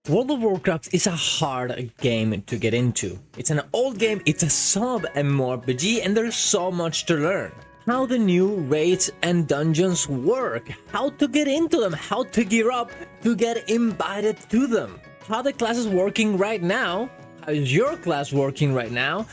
World of Warcraft is a hard game to get into. It's an old game, it's a sub-MMORPG, and there's so much to learn. How the new raids and dungeons work, how to get into them, how to gear up to get invited to them, how the class is working right now, how is your class working right now,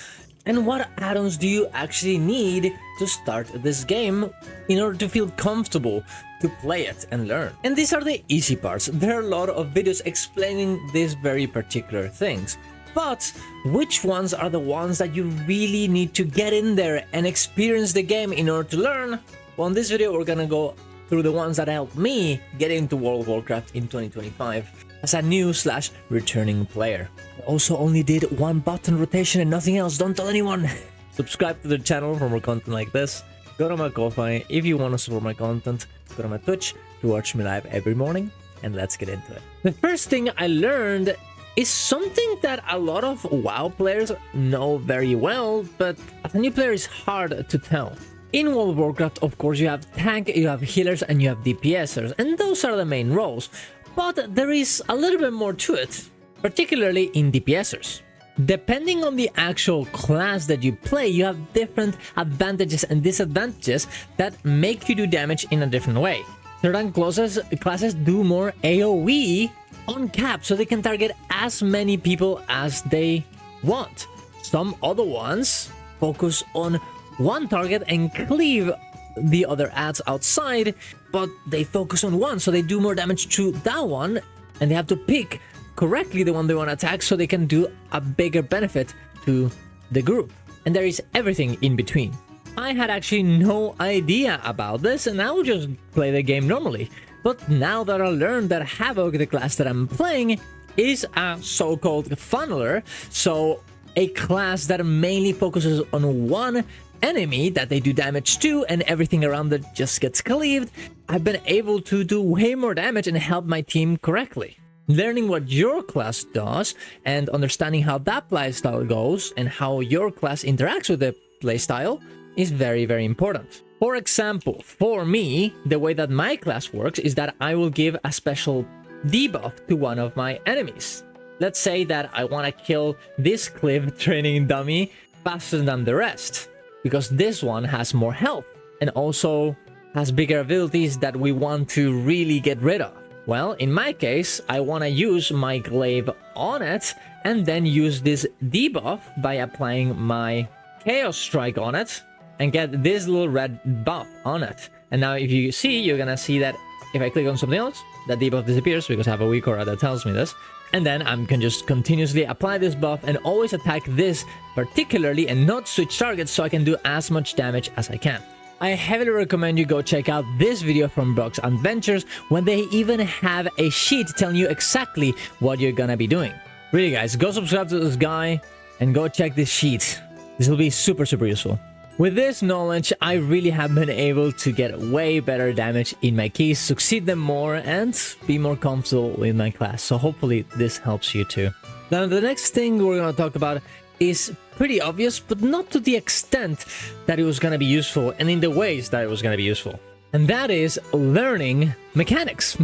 and what add-ons do you actually need to start this game in order to feel comfortable to play it and learn. And these are the easy parts. There are a lot of videos explaining these very particular things. But which ones are the ones that you really need to get in there and experience the game in order to learn? Well, in this video, we're gonna go through the ones that helped me get into World of Warcraft in 2025 as a new/returning player. I also only did one button rotation and nothing else. Don't tell anyone. Subscribe to the channel for more content like this. Go to my Ko-Fi if you want to support my content. Go to my Twitch to watch me live every morning, and let's get into it. The first thing I learned is something that a lot of WoW players know very well, but as a new player it's hard to tell. In World of Warcraft, of course, you have tank, you have healers, and you have DPSers, and those are the main roles. But there is a little bit more to it, particularly in DPSers. Depending on the actual class that you play, you have different advantages and disadvantages that make you do damage in a different way. Certain classes do more AoE on cap, so they can target as many people as they want. Some other ones focus on one target and cleave the other adds outside, but they focus on one, so they do more damage to that one, and they have to pick correctly the one they want to attack so they can do a bigger benefit to the group. And there is everything in between. I had actually no idea about this, and I would just play the game normally. But now that I learned that Havoc, the class that I'm playing, is a so-called funneler, so a class that mainly focuses on one enemy that they do damage to, and everything around it just gets cleaved, I've been able to do way more damage and help my team correctly. Learning what your class does and understanding how that playstyle goes and how your class interacts with the playstyle is very, very important. For example, for me, the way that my class works is that I will give a special debuff to one of my enemies. Let's say that I want to kill this cliff training dummy faster than the rest, because this one has more health and also has bigger abilities that we want to really get rid of. Well, in my case, I want to use my glaive on it and then use this debuff by applying my Chaos Strike on it and get this little red buff on it. And now if you see, you're gonna see that if I click on something else, that debuff disappears because I have a weak aura that tells me this. And then I can just continuously apply this buff and always attack this particularly and not switch targets so I can do as much damage as I can. I heavily recommend you go check out this video from Brock's Adventures when they even have a sheet telling you exactly what you're gonna be doing. Really guys, go subscribe to this guy and go check this sheet. This will be super useful. With this knowledge, I really have been able to get way better damage in my keys, succeed them more, and be more comfortable with my class. So hopefully this helps you too. Now the next thing we're gonna talk about is pretty obvious, but not to the extent that it was going to be useful and in the ways that it was going to be useful. And that is learning mechanics.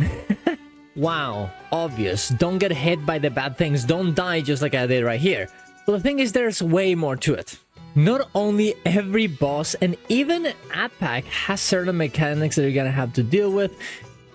Wow, obvious. Don't get hit by the bad things. Don't die just like I did right here. But the thing is, there's way more to it. Not only every boss and even ad pack has certain mechanics that you're going to have to deal with,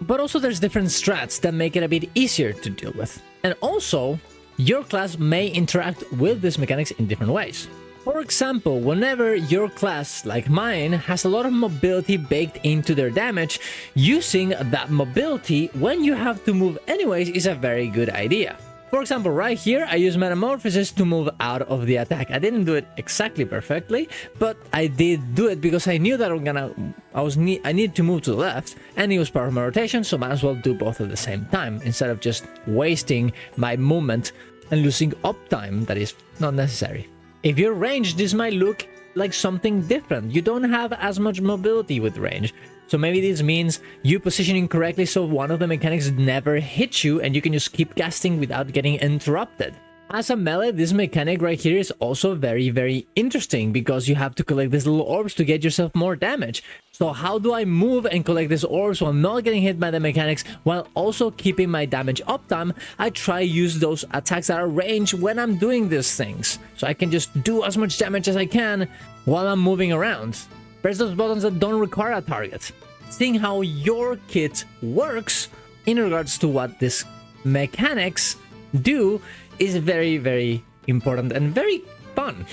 but also there's different strats that make it a bit easier to deal with. And also, your class may interact with these mechanics in different ways. For example, whenever your class, like mine, has a lot of mobility baked into their damage, using that mobility when you have to move anyways is a very good idea. For example, right here, I use Metamorphosis to move out of the attack. I didn't do it exactly perfectly, but I did do it because I knew that I needed to move to the left, and it was part of my rotation, so might as well do both at the same time, instead of just wasting my movement and losing uptime that is not necessary. If you're ranged, this might look like something different. You don't have as much mobility with range. So maybe this means you positioning correctly so one of the mechanics never hits you and you can just keep casting without getting interrupted. As a melee, this mechanic right here is also very, very interesting because you have to collect these little orbs to get yourself more damage. So how do I move and collect these orbs while not getting hit by the mechanics while also keeping my damage uptime? I try use those attacks that are ranged when I'm doing these things. So I can just do as much damage as I can while I'm moving around. Press those buttons that don't require a target. Seeing how your kit works in regards to what these mechanics do is very, very important and very fun.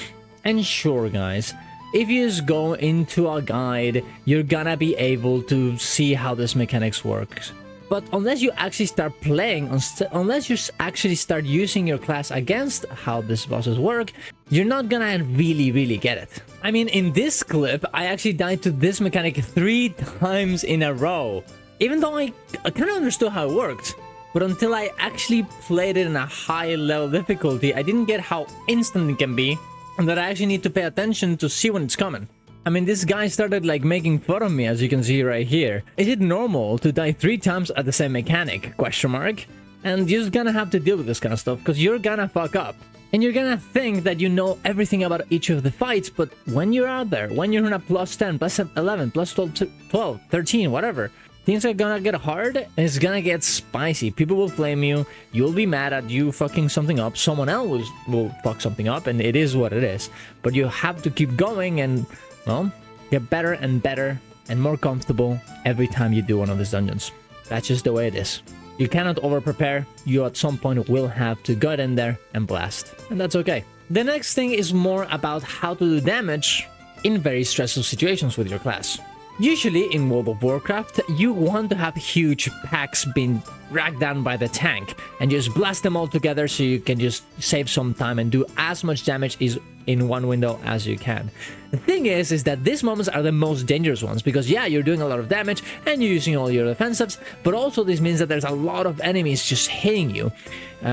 And sure, guys, if you just go into a guide, you're gonna be able to see how this mechanics works. But unless you actually start playing, unless you actually start using your class against how these bosses work, you're not gonna really get it. I mean, in this clip, I actually died to this mechanic 3 times in a row. Even though I kind of understood how it worked. But until I actually played it in a high level difficulty, I didn't get how instant it can be, and that I actually need to pay attention to see when it's coming. I mean, this guy started like making fun of me, as you can see right here. Is it normal to die 3 times at the same mechanic? Question mark. And you're just gonna have to deal with this kind of stuff, because you're gonna fuck up. And you're gonna think that you know everything about each of the fights, but when you're out there, when you're in a plus 10, plus 11, plus 12, 13, whatever, things are gonna get hard, and it's gonna get spicy. People will flame you, you'll be mad at you fucking something up, someone else will fuck something up, and it is what it is. But you have to keep going and, well, get better and more comfortable every time you do one of these dungeons. That's just the way it is. You cannot over-prepare, you at some point will have to get in there and blast, and that's okay. The next thing is more about how to do damage in very stressful situations with your class. Usually in World of Warcraft, you want to have huge packs being dragged down by the tank and just blast them all together so you can just save some time and do as much damage in one window as you can. The thing is that these moments are the most dangerous ones because yeah, you're doing a lot of damage and you're using all your defensives, but also this means that there's a lot of enemies just hitting you,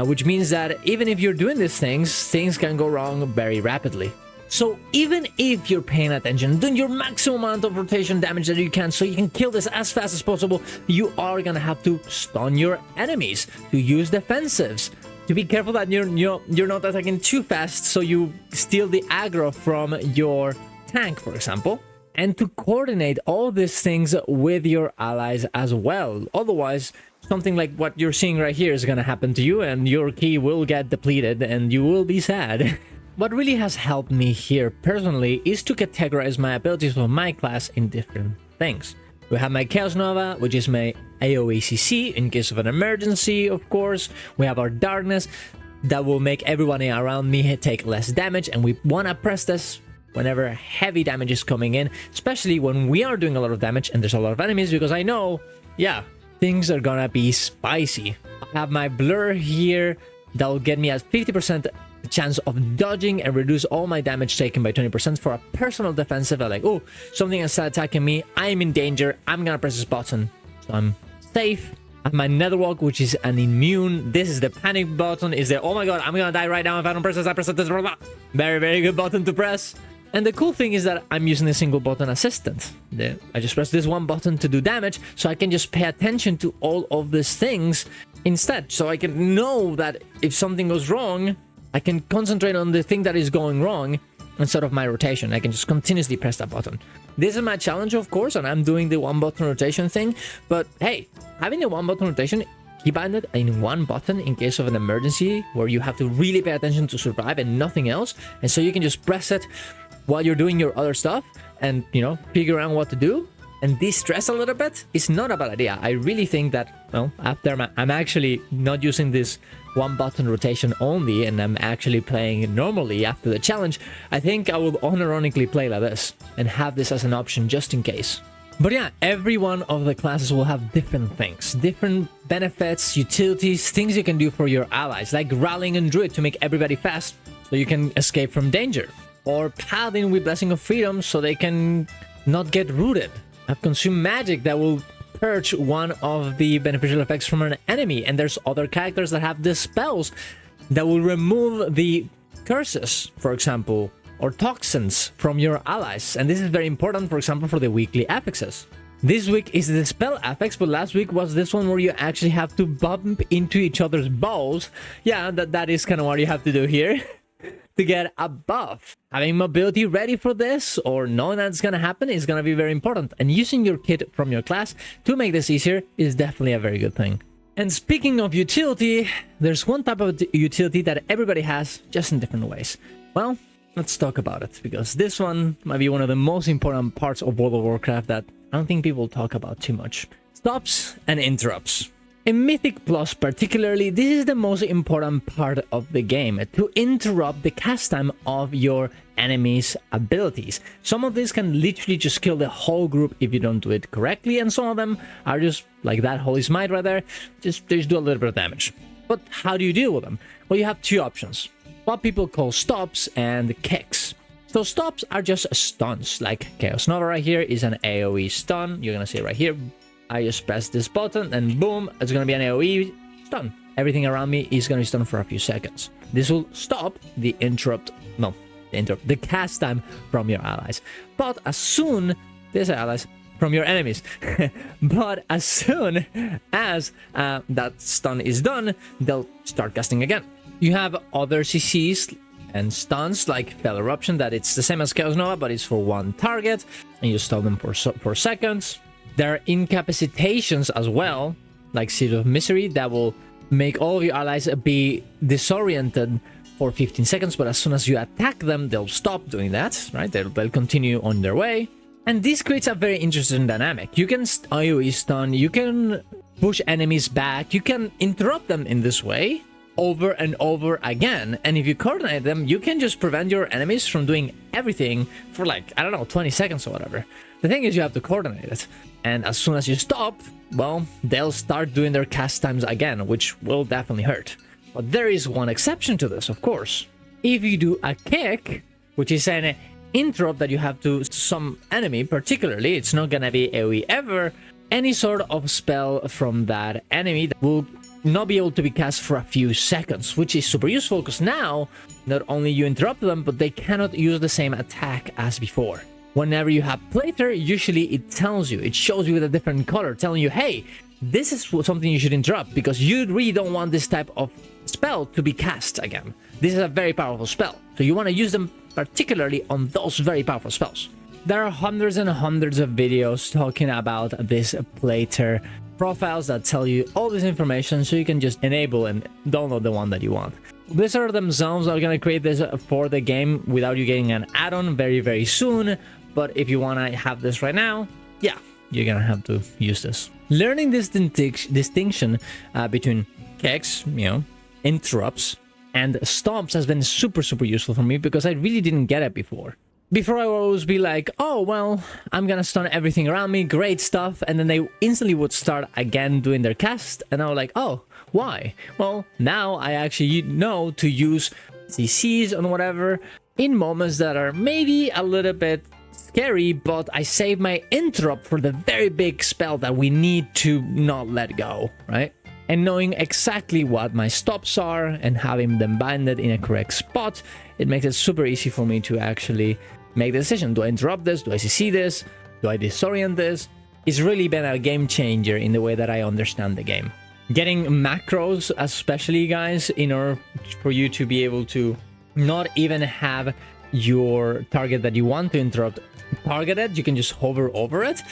which means that even if you're doing these things can go wrong very rapidly. So even if you're paying attention, doing your maximum amount of rotation damage that you can so you can kill this as fast as possible, you are gonna have to stun your enemies, to use defensives, to be careful that you're not attacking too fast so you steal the aggro from your tank, for example, and to coordinate all these things with your allies as well. Otherwise, something like what you're seeing right here is gonna happen to you and your key will get depleted and you will be sad. What really has helped me here personally is to categorize my abilities for my class in different things. We have my Chaos Nova, which is my AoE/CC in case of an emergency, of course. We have our Darkness that will make everyone around me take less damage, and we want to press this whenever heavy damage is coming in, especially when we are doing a lot of damage and there's a lot of enemies, because I know, yeah, things are gonna be spicy. I have my Blur here that will get me at 50% chance of dodging and reduce all my damage taken by 20% for a personal defensive. Like, oh, something is attacking me, I'm in danger, I'm gonna press this button, so I'm safe. I have my Netherwalk, which is an immune. This is the panic button. Is the, oh my god, I'm gonna die right now if I don't press this, I press this, blah, blah. Very good button to press. And the cool thing is that I'm using a single button assistant. I just press this one button to do damage, so I can just pay attention to all of these things instead. So I can know that if something goes wrong, I can concentrate on the thing that is going wrong instead of my rotation. I can just continuously press that button. This is my challenge, of course, and I'm doing the one button rotation thing. But hey, having the one button rotation, keep it in one button in case of an emergency where you have to really pay attention to survive and nothing else. And so you can just press it while you're doing your other stuff and, you know, figure out what to do and de-stress a little bit. It's not a bad idea. I really think that, well, after I'm actually not using this one button rotation only and I'm actually playing normally after the challenge, I think I will unironically play like this and have this as an option just in case. But yeah, every one of the classes will have different things, different benefits, utilities, things you can do for your allies, like Rallying and Druid to make everybody fast so you can escape from danger, or Paladin with Blessing of Freedom so they can not get rooted. I've consumed magic that will purge one of the beneficial effects from an enemy, and there's other characters that have the spells that will remove the curses, for example, or toxins from your allies, and this is very important, for example, for the weekly affixes. This week is the spell affix, but last week was this one where you actually have to bump into each other's bows. Yeah, that is kind of what you have to do here to get a buff. Having mobility ready for this or knowing that it's going to happen is going to be very important. And using your kit from your class to make this easier is definitely a very good thing. And speaking of utility, there's one type of utility that everybody has, just in different ways. Well, let's talk about it, because this one might be one of the most important parts of World of Warcraft that I don't think people talk about too much. Stops and interrupts. In Mythic Plus particularly, this is the most important part of the game, to interrupt the cast time of your enemy's abilities. Some of these can literally just kill the whole group if you don't do it correctly, and some of them are just like that Holy Smite right there, just do a little bit of damage. But how do you deal with them? Well, you have two options, what people call stops and kicks. So stops are just stuns, like Chaos Nova right here is an AoE stun. You're gonna see it right here. I just press this button and boom, it's gonna be an AoE stun. Everything around me is gonna be stunned for a few seconds. This will stop the the cast time from your allies. But as soon, there's allies from your enemies. But as soon as that stun is done, they'll start casting again. You have other CCs and stuns like Fell Eruption, that it's the same as Chaos Nova, but it's for one target, and you stun them for seconds. There are incapacitations as well, like Seed of Misery, that will make all of your allies be disoriented for 15 seconds, but as soon as you attack them, they'll stop doing that, right? They'll continue on their way. And this creates a very interesting dynamic. You can AoE stun, you can push enemies back, you can interrupt them in this way over and over again. And if you coordinate them, you can just prevent your enemies from doing everything for like, I don't know, 20 seconds or whatever. The thing is, you have to coordinate it. And as soon as you stop, well, they'll start doing their cast times again, which will definitely hurt. But there is one exception to this, of course. If you do a kick, which is an interrupt that you have to some enemy, particularly, it's not gonna be AoE ever, any sort of spell from that enemy that will not be able to be cast for a few seconds, which is super useful because now not only you interrupt them, but they cannot use the same attack as before. Whenever you have playthrough, usually it tells you, it shows you with a different color, telling you, hey, this is something you should interrupt because you really don't want this type of spell to be cast again. This is a very powerful spell, so you want to use them particularly on those very powerful spells. There are hundreds and hundreds of videos talking about this playthrough profiles that tell you all this information, so you can just enable and download the one that you want. Blizzard themselves are going to create this for the game without you getting an add-on very, very soon. But if you want to have this right now, yeah, you're going to have to use this. Learning this distinction between kicks, interrupts, and stops has been super, super useful for me because I really didn't get it before. Before I would always be like, oh, well, I'm gonna stun everything around me, great stuff, and then they instantly would start again doing their cast, and I was like, oh, why? Well, now I actually know to use CCs and whatever in moments that are maybe a little bit scary, but I save my interrupt for the very big spell that we need to not let go, right? And knowing exactly what my stops are and having them binded in a correct spot, it makes it super easy for me to actually make the decision. Do I interrupt this? Do I CC this? Do I disorient this? It's really been a game changer in the way that I understand the game. Getting macros, especially, guys, in order for you to be able to not even have your target that you want to interrupt targeted, you can just hover over it.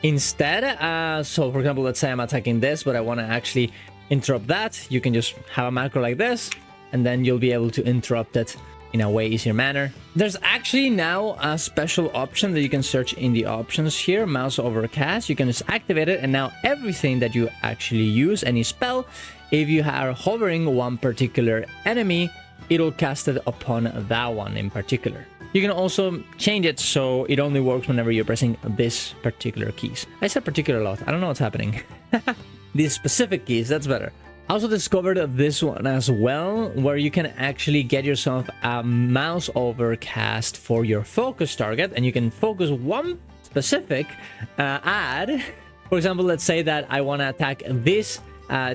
Instead, so for example, let's say I'm attacking this, but I want to actually interrupt that. You can just have a macro like this, and then you'll be able to interrupt it in a way easier manner. There's actually now a special option that you can search in the options here, mouse over cast. You can just activate it, and now everything that you actually use, any spell, if you are hovering one particular enemy, it'll cast it upon that one in particular. You can also change it so it only works whenever you're pressing this particular keys. I said particular a lot. I don't know what's happening. These specific keys, that's better. I also discovered this one as well, where you can actually get yourself a mouse over cast for your focus target, and you can focus one specific ad. For example, let's say that I want to attack this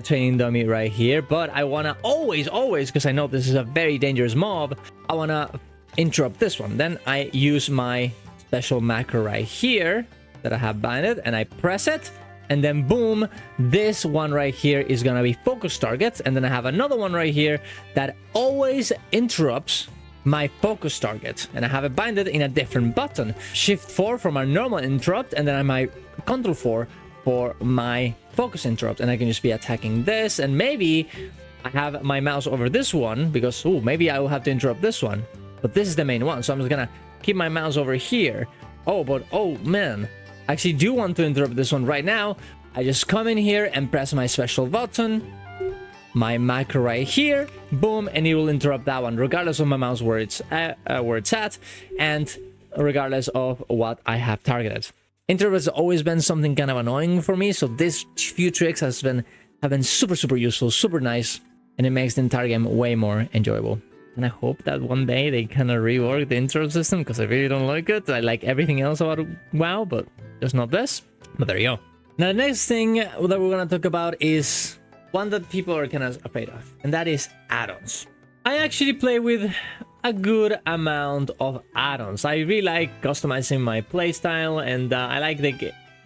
training dummy right here, but I want to always, because I know this is a very dangerous mob, I want to interrupt this one. Then I use my special macro right here, that I have binded, and I press it, and then boom, this one right here is gonna be focus target, and then I have another one right here that always interrupts my focus target, and I have it binded in a different button. Shift 4 for my normal interrupt, and then I might Control 4 for my focus interrupt, and I can just be attacking this, and maybe I have my mouse over this one because maybe I will have to interrupt this one, but this is the main one, so I'm just gonna keep my mouse over here. Oh man, I actually do want to interrupt this one right now. I just come in here and press my special button, my macro right here, boom, and it will interrupt that one regardless of my mouse where it's at, and regardless of what I have targeted. Interrupt has always been something kind of annoying for me, so this few tricks have been super useful, super nice, and it makes the entire game way more enjoyable. And I hope that one day they kind of rework the interrupt system, because I really don't like it. I like everything else about WoW, but just not this. But there you go. Now the next thing that we're gonna talk about is one that people are kind of afraid of, and that is add-ons. I actually play with a good amount of add-ons. I really like customizing my playstyle, and I like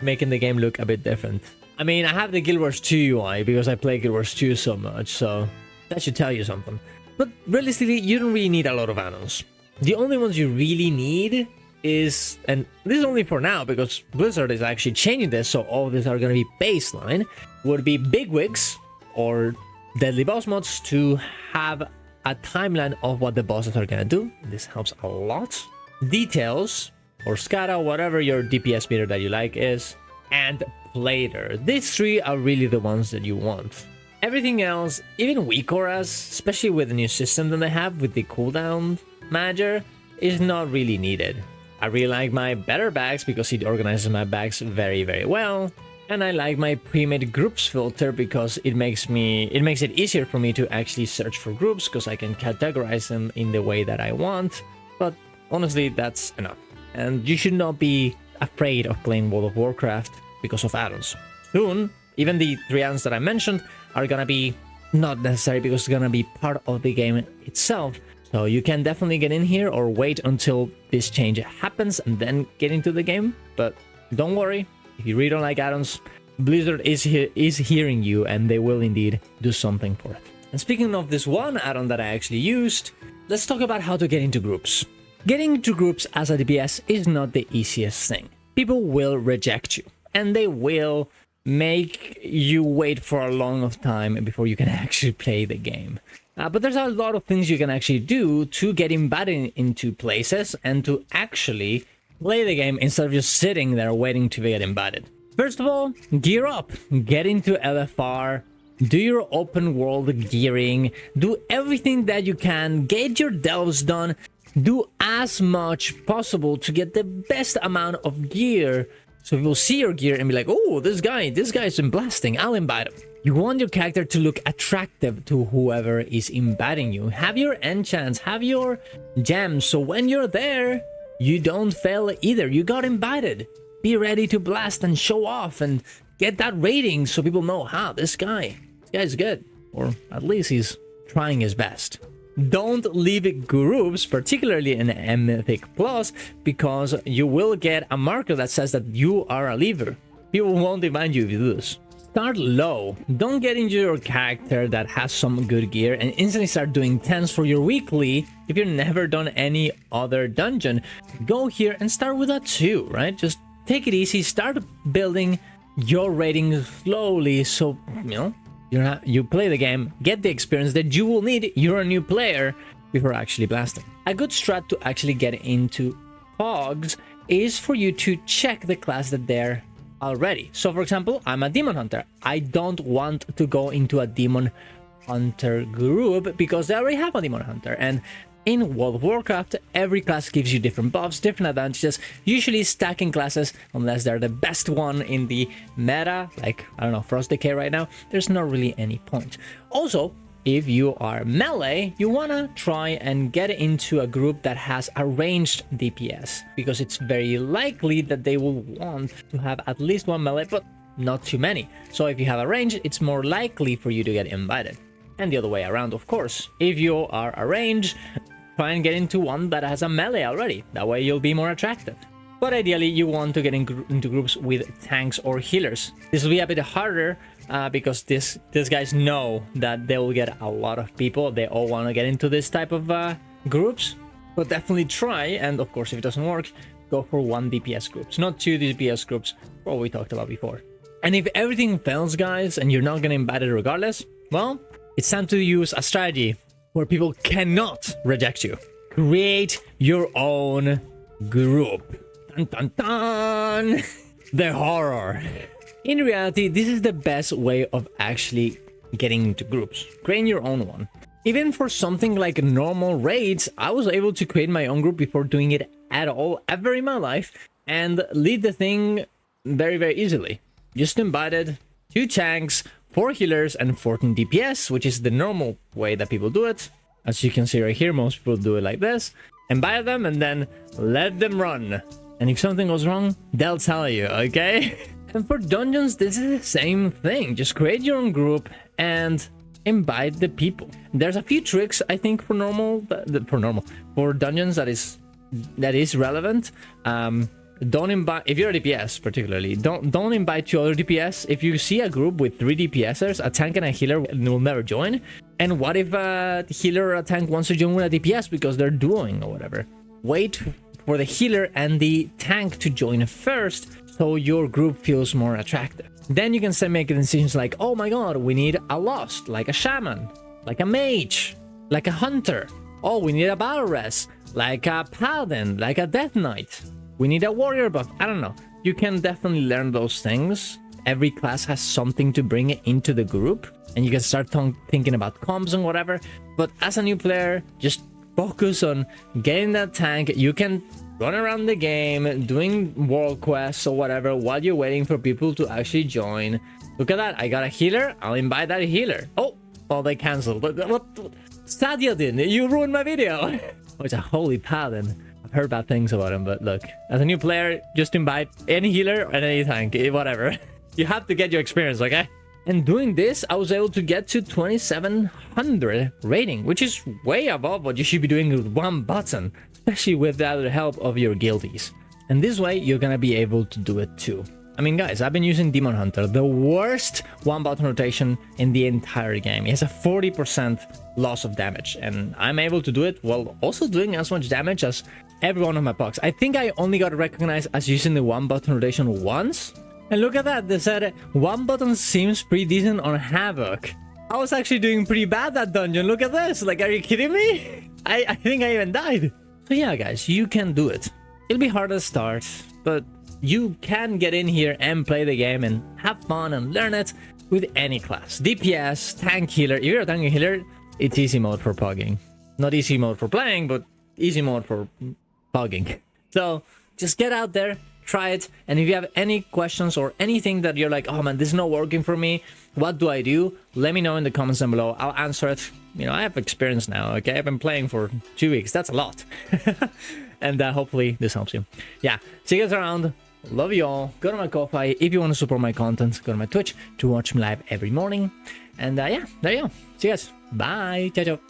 making the game look a bit different. I mean, I have the Guild Wars 2 UI because I play Guild Wars 2 so much, so that should tell you something. But realistically, you don't really need a lot of add-ons. The only ones you really need is, and this is only for now because Blizzard is actually changing this, so all of these are going to be baseline, would be bigwigs or deadly boss mods to have a timeline of what the bosses are going to do. This helps a lot. Details or SCADA, whatever your DPS meter that you like is, and later. These three are really the ones that you want. Everything else, even weak auras, especially with the new system that they have with the cooldown manager, is not really needed. I really like my better bags because it organizes my bags very well. And I like my pre-made groups filter because it makes it easier for me to actually search for groups because I can categorize them in the way that I want. But honestly, that's enough. And you should not be afraid of playing World of Warcraft because of add-ons. Soon, even the 3 add-ons that I mentioned are gonna be not necessary because it's gonna be part of the game itself. So you can definitely get in here or wait until this change happens and then get into the game. But don't worry, if you really don't like add-ons, Blizzard is hearing you, and they will indeed do something for it. And speaking of this one add-on that I actually used, let's talk about how to get into groups. Getting into groups as a DPS is not the easiest thing. People will reject you, and they will make you wait for a long time before you can actually play the game. But there's a lot of things you can actually do to get embedded into places and to actually play the game instead of just sitting there waiting to get embedded. First of all, gear up, get into LFR, do your open world gearing, do everything that you can, get your delves done, do as much possible to get the best amount of gear. So people see your gear and be like, oh, this guy's been blasting, I'll invite him. You want your character to look attractive to whoever is inviting you. Have your enchants, have your gems, so when you're there, you don't fail either. You got invited. Be ready to blast and show off and get that rating so people know, this guy's good. Or at least he's trying his best. Don't leave groups, particularly in Mythic Plus, because you will get a marker that says that you are a leaver. People won't invite you if you do this. Start low. Don't get into your character that has some good gear and instantly start doing 10s for your weekly if you've never done any other dungeon. Go here and start with a 2, right? Just take it easy, start building your rating slowly so, you play the game, get the experience that you will need, you're a new player, before actually blasting. A good strat to actually get into Pogs is for you to check the class that they're already. So for example, I'm a demon hunter. I don't want to go into a demon hunter group because they already have a demon hunter, and in World of Warcraft every class gives you different buffs, different advantages, usually stacking classes unless they're the best one in the meta, like I don't know, Frost Decay right now, there's not really any point. Also, if you are melee, you wanna try and get into a group that has a ranged DPS, because it's very likely that they will want to have at least one melee, but not too many. So if you have a range, it's more likely for you to get invited. And the other way around, of course. If you are a range, try and get into one that has a melee already. That way you'll be more attractive. but ideally you want to get into groups with tanks or healers. This will be a bit harder because these guys know that they will get a lot of people. They all want to get into this type of groups, but definitely try. And of course, if it doesn't work, go for 1 DPS groups, not 2 DPS groups, what we talked about before. And if everything fails, guys, and you're not getting invited regardless, well, it's time to use a strategy where people cannot reject you. Create your own group. Dun, dun, dun. The horror. In reality, this is the best way of actually getting into groups. Creating your own one. Even for something like normal raids, I was able to create my own group before doing it at all ever in my life and lead the thing very, very easily. Just invited 2 tanks, 4 healers, and 14 DPS, which is the normal way that people do it. As you can see right here, most people do it like this. Invite them and then let them run. And if something goes wrong, they'll tell you, okay? And for dungeons, this is the same thing. Just create your own group and invite the people. There's a few tricks, I think, for dungeons that is relevant. Don't invite, if you're a DPS particularly, don't invite 2 other DPS. If you see a group with 3 DPSers, a tank and a healer will never join. And what if a healer or a tank wants to join with a DPS because they're duoing or whatever? Wait for the healer and the tank to join first so your group feels more attractive. Then you can start making decisions like, oh my god, we need a lost, like a shaman, like a mage, like a hunter. Oh, we need a battle res, like a paladin, like a death knight. We need a warrior buff. I don't know. You can definitely learn those things. Every class has something to bring into the group, and you can start thinking about comps and whatever. But as a new player, just focus on getting that tank. You can run around the game, doing world quests or whatever while you're waiting for people to actually join. Look at that. I got a healer. I'll invite that healer. Oh, they canceled. What? Stadia didn't. You ruined my video. Oh, it's a holy paladin. Heard bad things about him, but look, as a new player, just invite any healer and any tank, whatever. You have to get your experience, okay? And doing this, I was able to get to 2700 rating, which is way above what you should be doing with 1 button, especially without the help of your guildies. And this way, you're gonna be able to do it too. I mean, guys, I've been using Demon Hunter, the worst 1 button rotation in the entire game. He has a 40% loss of damage, and I'm able to do it while also doing as much damage as every one of my pucks. I think I only got recognized as using the 1 button rotation once. And look at that, they said 1 button seems pretty decent on Havoc. I was actually doing pretty bad that dungeon. Look at this. Like, are you kidding me? I think I even died. So yeah, guys, you can do it. It'll be hard to start, but you can get in here and play the game and have fun and learn it with any class. DPS, tank, healer. If you're a tank and healer, it's easy mode for pugging. Not easy mode for playing, but easy mode for pugging. So just get out there, try it, and if you have any questions or anything that you're like, oh man, this is not working for me, what do I do? Let me know in the comments down below. I'll answer it. You know, I have experience now, okay? I've been playing for 2 weeks. That's a lot. And hopefully this helps you. Yeah, see you guys around. Love you all. Go to my Ko-Fi if you want to support my content. Go to my Twitch to watch me live every morning. And yeah, there you go. See you guys. Bye. Ciao, ciao.